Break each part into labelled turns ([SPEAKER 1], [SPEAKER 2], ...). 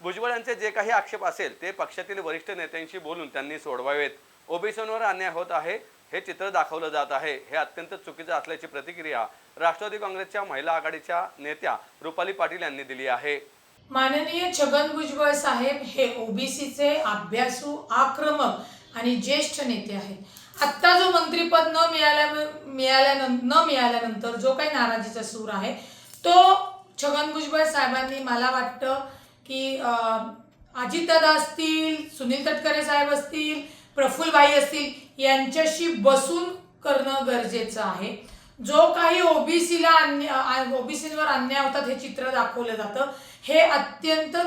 [SPEAKER 1] भुजबळ यांचे जे काही आक्षेप असेल ते पक्षातील वरिष्ठ नेत्यांशी बोलून त्यांनी सोडवावेत। ओबीसींवर अन्याय होत आहे हे चित्र दाखवलं जात आहे, हे अत्यंत चुकीचं असल्याची प्रतिक्रिया राष्ट्रवादी काँग्रेसच्या महिला आघाडीच्या नेत्या रुपाली पाटील यांनी दिली आहे।
[SPEAKER 2] माननीय छगन भुजबळ साहेब हे ओबीसीचे अभ्यासू, आक्रमक आणि ज्येष्ठ नेते आहेत। आता जो मंत्रीपद न मिळाल्यानंतर जो काही नाराजीचा सूर आहे तो छगन भुजबळ साहेबांनी, मला वाटतं की अजितदादा असतील, सुनील तटकरे साहेब असतील, प्रफुल्लभाई असतील यांच्याशी बसून करणं गरजेचं आहे। जो काही ओबीसींवर अन्याय होतात हे चित्र दाखवलं जातं, हे अत्यंत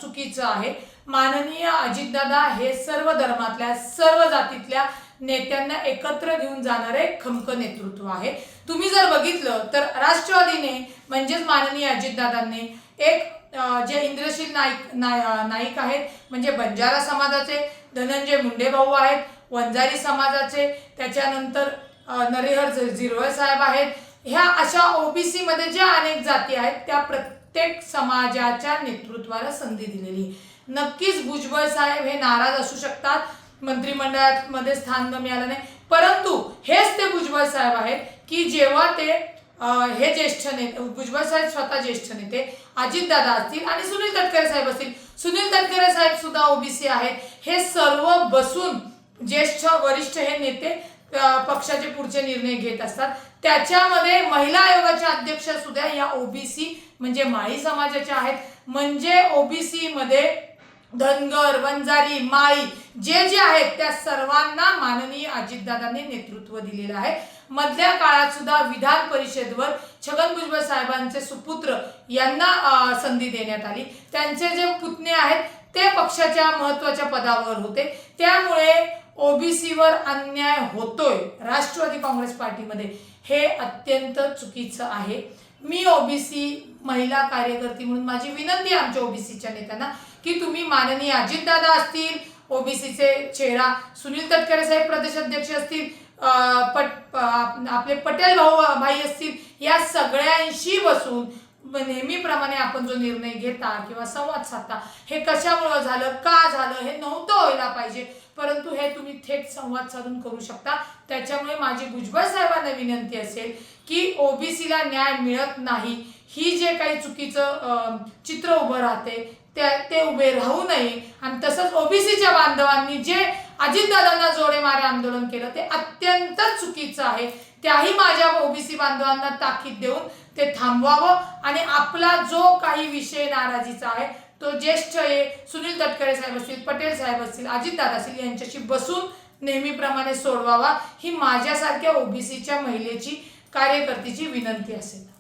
[SPEAKER 2] चुकीचं आहे। माननीय अजितदादा हे सर्व धर्मातल्या, सर्व जातीतल्या नेत्यांना एकत्र घेऊन जाणारे खमक नेतृत्व आहे। तुम्ही जर बघितलं तर राष्ट्रवादीने म्हणजेच माननीय अजितदादांनी एक जे इंद्रशील नाईक आहेत म्हणजे बंजारा समाजाचे, धनंजय मुंडे भाऊ आहेत वंजारी समाजाचे, त्याच्यानंतर नरेहर झिरवळ साहेब आहेत, ह्या अशा ओबीसी मध्ये ज्या अनेक जाती आहेत त्या प्रत्येक समाजाच्या नेतृत्वाला संधी दिलेली। नक्कीच भुजबळ साहेब हे नाराज असू शकतात, मंत्रिमंडळात मध्ये स्थान न मिळालं नाही, परंतु हेच ते भुजबळ साहेब आहेत की जेव्हा ते हे ज्येष्ठ नेते, भुजबळ साहेब स्वतः ज्येष्ठ नेते, अजितदादा असतील आणि सुनील तटकरे साहेब असतील, सुनील तटकरे साहेब सुद्धा ओबीसी आहेत, हे सर्व बसून ज्येष्ठ वरिष्ठ हे नेते पक्षाचे पुढचे निर्णय घेत असतात। त्याच्यामध्ये महिला आयोगाचे अध्यक्ष सुद्धा या ओबीसी म्हणजे माळी समाजाच्या आहेत। म्हणजे ओबीसी मध्ये धनगर, वंजारी, माळी जे आहेत त्या सर्वांना माननीय अजितदादांनी नेतृत्व दिलेलं आहे। मधल्या काळात सुद्धा विधान परिषदेवर छगन भुजबळ साहेबांचे सुपुत्र यांना संधी देण्यात आली। त्यांचे जे पुतणे आहेत ते पक्षाच्या महत्त्वाच्या पदावर होते, त्यामुळे ओबीसीवर अन्याय होतोय राष्ट्रवादी काँग्रेस पार्टीमध्ये, हे अत्यंत चुकीचं आहे। मी ओबीसी महिला कार्यकर्ती म्हणून माझी विनंती आहे आमच्या ओबीसीच्या नेत्यांना की तुम्ही माननीय अजितदादा असतील, ओबीसीचे चेहरा सुनील तटकरे साहेब प्रदेश अध्यक्ष असतील, आपले पटेल भाई असतील, या सगळ्यांशी बसून नेहमीप्रमाणे आपण जो निर्णय घेता किंवा संवाद साधता, हे कशामुळे झालं, का झालं, हे नव्हतं व्हायला पाहिजे, परंतु हे तुम्ही थेट संवाद साधून करू शकता। त्याच्यामुळे माझी भुजबळ साहेबांना विनंती असेल की ओबीसीला न्याय मिळत नाही ही जे काही चुकीचं चित्र उभं राहते ते उभे राहू नये। आणि तसंच ओबीसीच्या बांधवांनी जे अजितदादांना जोडे मारे आंदोलन केलं ते अत्यंत चुकीचं आहे। त्याही माझ्या ओबीसी बांधवांना ताकीद देऊन ते थांबवावं आणि आपला जो काही विषय नाराजीचा आहे तो ज्येष्ठ सुनील तटकरे साहेब असतील, पटेल साहेब असतील, अजितदादा असतील यांच्याशी बसून नेहमीप्रमाणे सोडवावा, ही माझ्यासारख्या ओबीसीच्या महिलेची कार्यकर्तीची विनंती असेल।